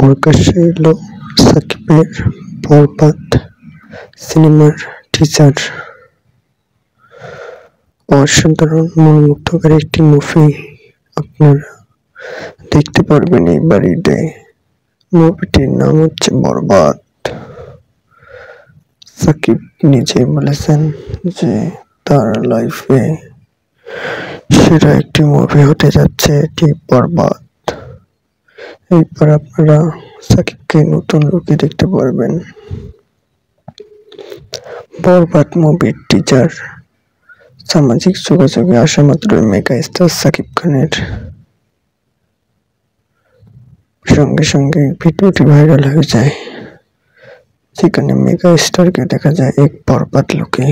প্রকাশ্যে এলো সাকিবের বরবাদ সিনেমার টিজার। অসাধারণ মনোমুগ্ধকর একটি মুভি আপনারা দেখতে পারবেন এই বাড়িতে। মুভিটির নাম হচ্ছে বরবাদ। সাকিব নিজেই বলেছেন যে তার লাইফে সেরা একটি মুভি হতে যাচ্ছে এটি বরবাদ। এরপর আপনারা সাকিবকে নতুন লুকে দেখতে পারবেন। বরবাদ মুভির টিজার সামাজিক যোগাযোগে আসা মাত্রই মেগা স্টার সাকিব খানের সঙ্গে সঙ্গে ভিডিওটি ভাইরাল হয়ে যায়, যেখানে মেগা স্টারকে দেখা যায় এক বরবাদ লুকে।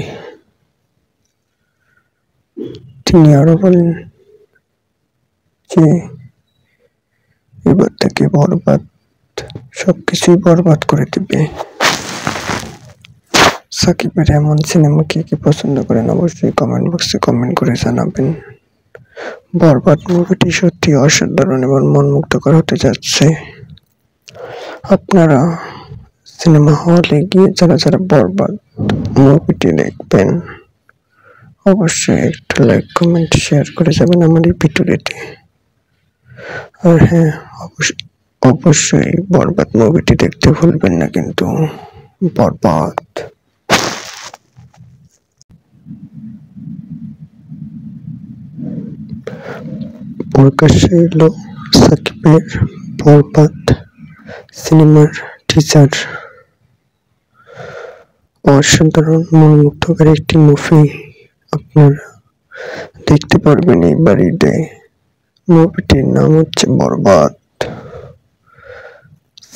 তিনি আরো বলেন যে এবার থেকে বরবাদ সবকিছুই বরবাদ করে দিবে। সাকিবের এমন সিনেমা কে কি পছন্দ করেন অবশ্যই কমেন্ট বক্সে কমেন্ট করে জানাবেন। বরবাদ মুভিটি সত্যি অসাধারণ এবং মনমুগ্ধকর হতে যাচ্ছে। আপনারা সিনেমা হলে গিয়ে যারা যারা বরবাদ মুভিটি দেখবেন অবশ্যই একটা লাইক কমেন্ট শেয়ার করে যাবেন আমার এই ভিডিওটি। আর হ্যাঁ, অবশ্যই বরবাদ মুভিটি দেখতে ভুলবেন না কিন্তু। বরবাদ। প্রকাশ্যে এলো সাকিবের বরবাদ সিনেমার টিজার। অসাধারণ মনোমুগ্ধকর একটি মুভি আপনারা দেখতে পারবেন এই বাড়িতে। মুভিটির নাম হচ্ছে বরবাদ।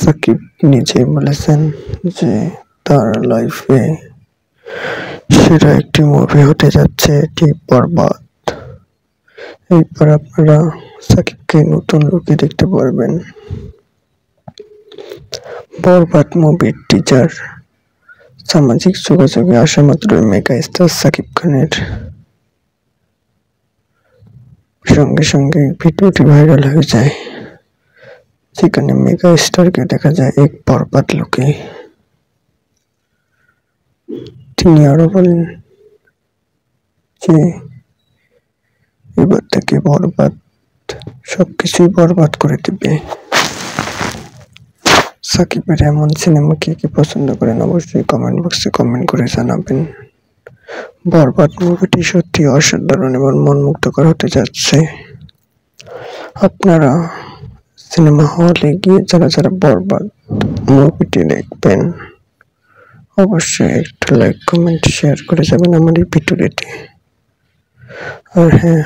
সাকিব নিজেই বলেছেন যে তার লাইফে সেরা একটি মুভি হতে যাচ্ছে এটি বরবাদ। এরপর আপনারা সাকিবকে নতুন লুকে দেখতে পারবেন। বরবাদ মুভির টিজার সামাজিক যোগাযোগে আসা মাত্রই মেগা স্টার সাকিব খানের সঙ্গে সঙ্গে ভিডিওটি ভাইরাল হয়ে যায়, যেখানে মেগা স্টারকে দেখা যায় এক বরবাদ লুকে। তিনি আরো বলেন যে এবার থেকে বরবাদ সবকিছুই বরবাদ করে দিবে। সাকিবের এমন সিনেমা কে কি পছন্দ করেন অবশ্যই কমেন্ট বক্সে কমেন্ট করে জানাবেন। বরবাদ মুভিটি সত্যি অসাধারণ এবং মনমুগ্ধকর হতে যাচ্ছে। আপনারা সিনেমা হলে গিয়ে যারা যারা বরবাদ মুভিটি দেখবেন অবশ্যই একটা লাইক কমেন্ট শেয়ার করে যাবেন আমার এই ভিডিওটি। আর হ্যাঁ,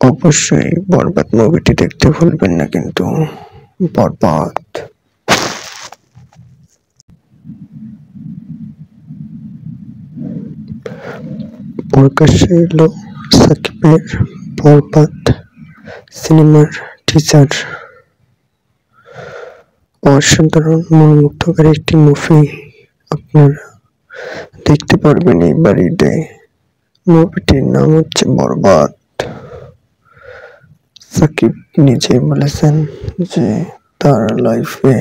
অবশ্যই বরবাদ মুভিটি দেখতে ভুলবেন না কিন্তু। বরবাদ। প্রকাশ্যে এলো সাকিবের বরবাদ সিনেমার টিজার। অসাধারণ মনোমুগ্ধকর একটি মুভি আপনারা দেখতে পারবেন এই বাড়িতে। মুভিটির নাম হচ্ছে বরবাদ। সাকিব নিজেই বলেছেন যে তার লাইফে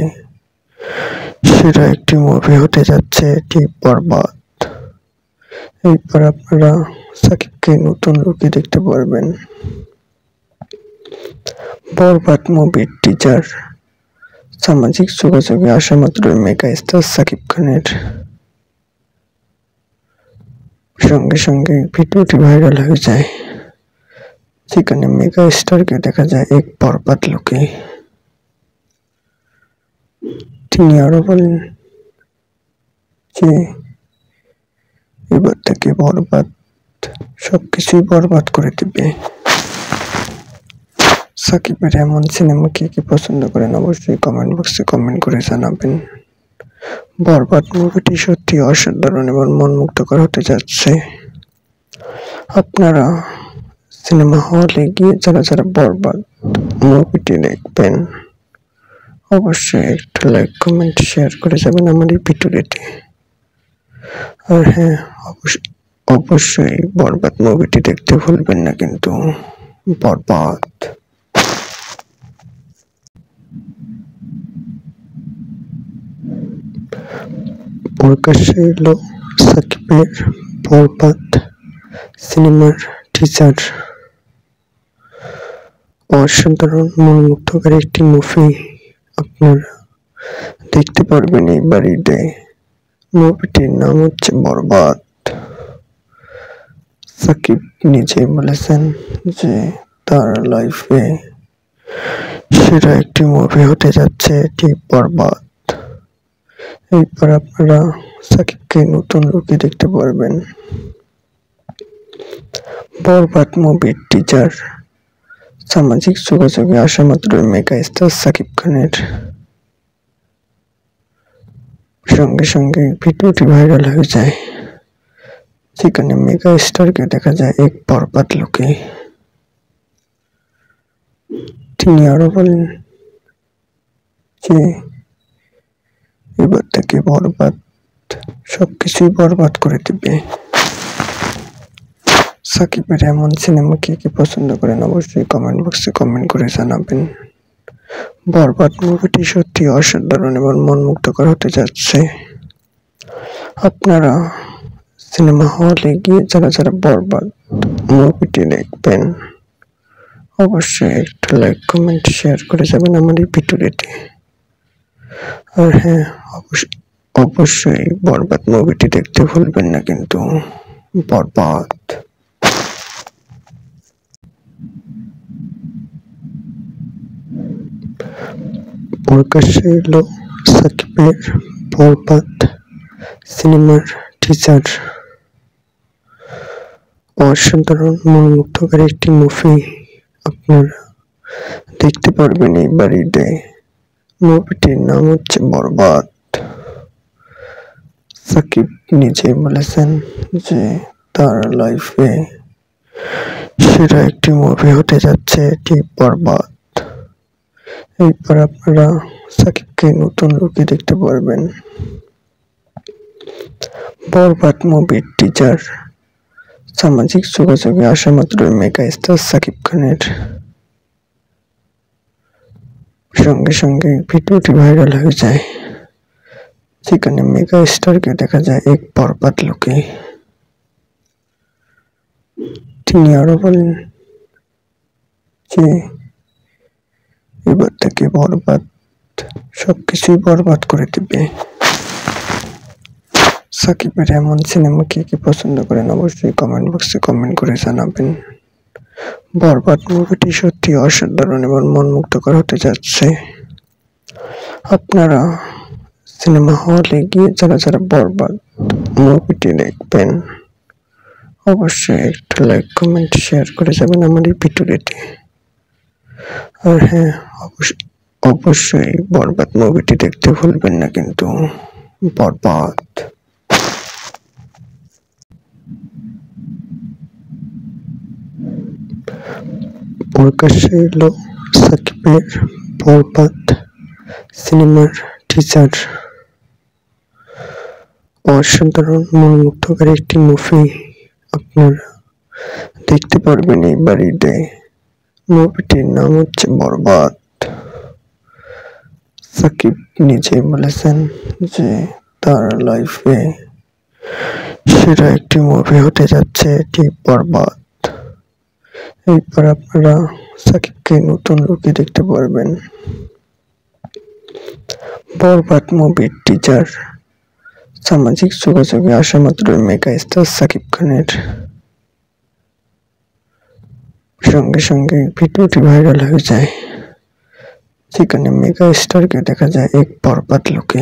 সেরা একটি মুভি হতে যাচ্ছে এটি বরবাদ। এরপর আপনারা সাকিবকে নতুন লুকে দেখতে পারবেন। বরবাদ মুভির টিজার সামাজিক যোগাযোগে আসা মাত্রই মেগা স্টার সাকিব খানের সঙ্গে সঙ্গে ভিডিওটি ভাইরাল হয়ে যায়, যেখানে মেগা স্টারকে দেখা যায় এক বরবাদ লুকে। তিনি আরো বলেন যে এবার থেকে বরবাদ সবকিছুই বরবাদ করে দিবে। সাকিবের এমন সিনেমা কে কি পছন্দ করেন অবশ্যই কমেন্ট বক্সে কমেন্ট করে জানাবেন। বরবাদ মুভিটি সত্যি অসাধারণ এবং মনমুগ্ধকর হতে যাচ্ছে। আপনারা সিনেমা হলে গিয়ে যারা যারা বরবাদ মুভিটি দেখবেন অবশ্যই একটা লাইক কমেন্ট শেয়ার করে যাবেন আমার এই ভিডিওটি। আর হ্যাঁ, অবশ্যই বরবাদ মুভিটি দেখতে ভুলবেন না কিন্তু। বরবাদ। প্রকাশ্যে এলো সাকিবের বরবাদ সিনেমার টিজার। অসাধারণ মনোমুগ্ধকর একটি মুভি আপনারা দেখতে পারবেন এই বাড়িতে। মুভিটির নাম হচ্ছে বরবাদ। সাকিব নিজে বলেছেন যে তার লাইফে সেরা একটি মুভি হতে যাচ্ছে এটি বরবাদ। এরপর আপনারা সাকিবকে নতুন লুকে দেখতে পারবেন। বরবাদ মুভির টিজার সামাজিক যোগাযোগে আসা মাত্র মেগা স্টার সাকিব খানের সঙ্গে সঙ্গে ভিডিওটি ভাইরাল হয়ে যায়, যেখানে মেগা স্টারকে দেখা যায় এক বরবাদ লুকে। তিনি আরো বলেন যে এবার থেকে বরবাদ সবকিছুই বরবাদ করে দিবে। সাকিবের এমন সিনেমা কে কি পছন্দ করেন অবশ্যই কমেন্ট বক্সে কমেন্ট করে জানাবেন। বরবাদ মুভিটি সত্যি অসাধারণ এবং মনমুগ্ধকর হতে যাচ্ছে। আপনারা সিনেমা হলে গিয়ে যারা যারা বরবাদ মুভিটি দেখবেন অবশ্যই একটা লাইক কমেন্ট শেয়ার করে যাবেন আমার এই ভিডিওটি। আর হ্যাঁ, অবশ্যই বরবাদ মুভিটি দেখতে ভুলবেন না কিন্তু। বরবাদ। প্রকাশ্যে এলো সাকিবের বরবাদ সিনেমার টিজার। অসাধারণ মনোমুগ্ধকর একটি মুভি আপনারা দেখতে পারবেন এই বাড়িতে। মুভিটির নাম হচ্ছে বরবাদ। সাকিব নিজে বলেছেন যে তার লাইফে সেরা একটি মুভি হতে যাচ্ছে এটি বরবাদ। এরপর আপনারা সাকিবকে নতুন লুকে দেখতে পারবেন। বরবাদ মুভির টিজার সামাজিক যোগাযোগে আসা মাত্র মেগা স্টার সাকিব খানের সঙ্গে সঙ্গে ভিডিওটি ভাইরাল হয়ে যায়, যেখানে মেগা স্টারকে দেখা যায় এক বরবাদ লুকে। তিনি আরো বলেন যে এবার থেকে বরবাদ সবকিছুই বরবাদ করে দিবে। সাকিবের এমন সিনেমা কে কি পছন্দ করেন অবশ্যই কমেন্ট বক্সে কমেন্ট করে জানাবেন। বরবাদ মুভিটি সত্যি অসাধারণ এবং মনমুগ্ধকর হতে যাচ্ছে। আপনারা সিনেমা হলে গিয়ে যারা যারা বরবাদ মুভিটি দেখবেন অবশ্যই একটা লাইক কমেন্ট শেয়ার করে যাবেন আমার এই ভিডিওটি। আর হ্যাঁ, অবশ্যই বরবাদ মুভিটি দেখতে ভুলবেন না কিন্তু। বরবাদ। প্রকাশ্যে এলো সাকিবের বরবাদ সিনেমার টিজার। অসাধারণ মনোমুগ্ধকর একটি মুভি আপনারা দেখতে পারবেন এই বাড়িতে। মুভিটির নাম হচ্ছে বরবাদ। সাকিব নিজে বলেছেন যে তার লাইফে সেরা একটি মুভি হতে যাচ্ছে এটি বরবাদ। এরপর আপনারা সাকিবকে নতুন লুকে দেখতে পারবেন। বরবাদ মুভির টিজার সামাজিক যোগাযোগে আসা মাত্র মেগা স্টার সাকিব খানের সঙ্গে সঙ্গে ভিডিওটি ভাইরাল হয়ে যায়, যেখানে মেগা স্টারকে দেখা যায় এক বরবাদ লুকে।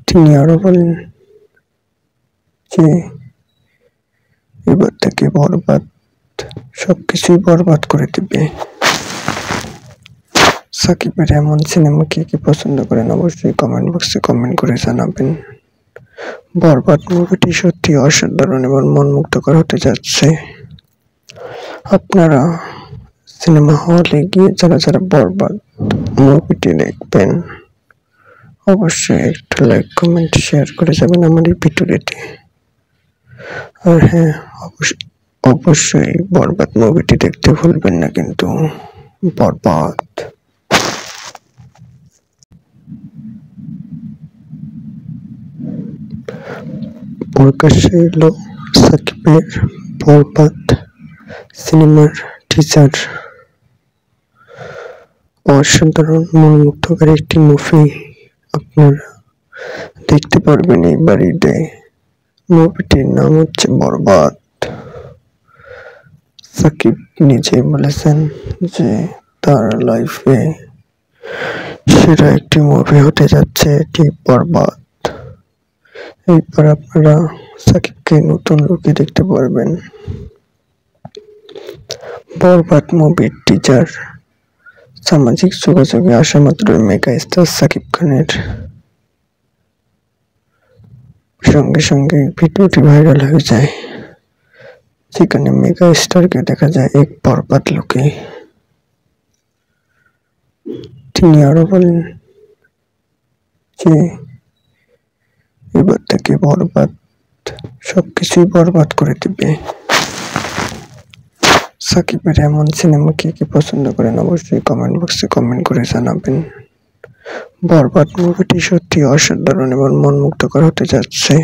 তিনি আরো বলেন যে এবার থেকে বরবাদ সবকিছুই বরবাদ করে দিবে। সাকিবের এমন সিনেমা কে কি পছন্দ করেন অবশ্যই কমেন্ট বক্সে কমেন্ট করে জানাবেন। বরবাদ মুভিটি সত্যি অসাধারণ এবং মনমুগ্ধকর হতে যাচ্ছে। আপনারা সিনেমা হলে গিয়ে যারা যারা বরবাদ মুভিটি দেখবেন অবশ্যই একটা লাইক কমেন্ট শেয়ার করে যাবেন আমার এই ভিডিওটি। আর হ্যাঁ, অবশ্যই বরবাদ মুভিটি দেখতে ভুলবেন না কিন্তু। বরবাদ। প্রকাশ্যে এলো সাকিবের বরবাদ সিনেমার টিজার। অসাধারণ মনোমুগ্ধকর একটি মুভি আপনারা দেখতে পারবেন এই বাড়িতে। মুভিটির নাম হচ্ছে বরবাদ। সাকিব নিজে বলেছেন যে তার লাইফে সেরা একটি মুভি হতে যাচ্ছে এটি বরবাদ। এরপর আপনারা সাকিবকে নতুন লুকে দেখতে পারবেন। বরবাদ মুভির টিজার সামাজিক যোগাযোগে আসা মাত্রই মেগা স্টার সাকিব খানের সঙ্গে সঙ্গে ভিডিওটি ভাইরাল হয়ে যায়, যেখানে মেগা স্টারকে দেখা যায় এক বরবাদ লুকে। তিনি আরো বলেন যে এবার থেকে বরবাদ সবকিছুই বরবাদ করে দিবে। সাকিবের এমন সিনেমা কে কে পছন্দ করেন অবশ্যই কমেন্ট বক্সে কমেন্ট করে জানাবেন। বরবাদ মুভিটি সত্যি অসাধারণ এবং মনমুগ্ধকর হতে যাচ্ছে।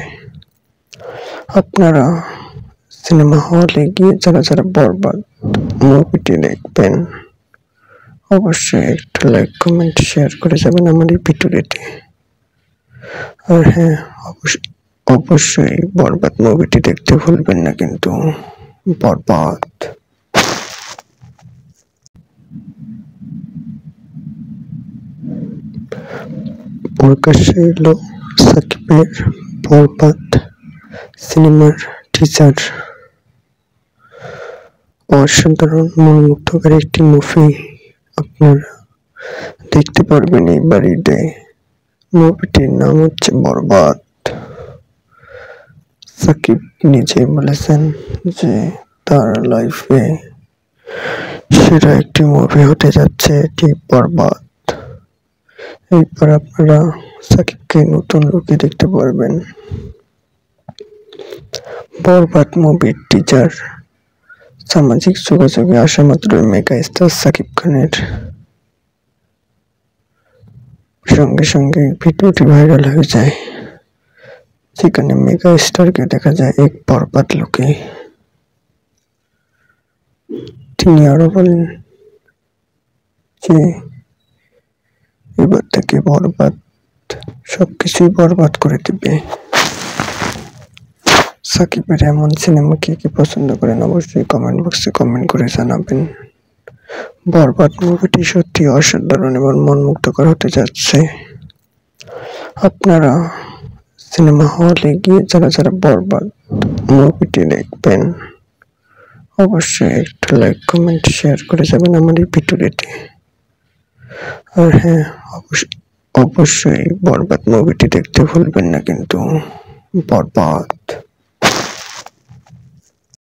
আপনারা সিনেমা হলে গিয়ে যারা যারা বরবাদ মুভিটি দেখবেন অবশ্যই একটা লাইক কমেন্ট শেয়ার করে যাবেন আমার এই ভিডিওটি। আর হ্যাঁ, অবশ্যই বরবাদ মুভিটি দেখতে ভুলবেন না কিন্তু। বরবাদ। প্রকাশ্যে এলো সাকিবের বরবাদ সিনেমার টিজার। অসাধারণ মনোমুগ্ধকর একটি মুভি আপনারা দেখতে পারবেন এই বাড়িতে। মুভিটির নাম হচ্ছে বরবাদ। সাকিব নিজে বলেছেন যে তার লাইফে সেরা একটি মুভি হতে যাচ্ছে এটি বরবাদ। এরপর আপনারা সাকিবকে নতুন লুকে দেখতে পারবেন। বরবাদ মুভির টিজার সামাজিক যোগাযোগে আসা মাত্রই মেগা স্টার সাকিব খানের সঙ্গে সঙ্গে ভিডিওটি ভাইরাল হয়ে যায়, যেখানে মেগা স্টারকে দেখা যায় এক বরবাদ লুকে। তিনি আরো বলেন যে এবার থেকে বরবাদ সবকিছুই বরবাদ করে দিবে। সাকিবের এমন সিনেমা কে কে পছন্দ করেন অবশ্যই কমেন্ট বক্সে কমেন্ট করে জানাবেন। বরবাদ মুভিটি সত্যি অসাধারণ এবং মনমুগ্ধকর হতে যাচ্ছে। আপনারা সিনেমা হলে গিয়ে যারা যারা বরবাদ মুভিটি দেখবেন অবশ্যই একটা লাইক কমেন্ট শেয়ার করে যাবেন আমার এই ভিডিওটি। আর হ্যাঁ, অবশ্যই বরবাদ মুভিটি দেখতে ভুলবেন না কিন্তু। বরবাদ।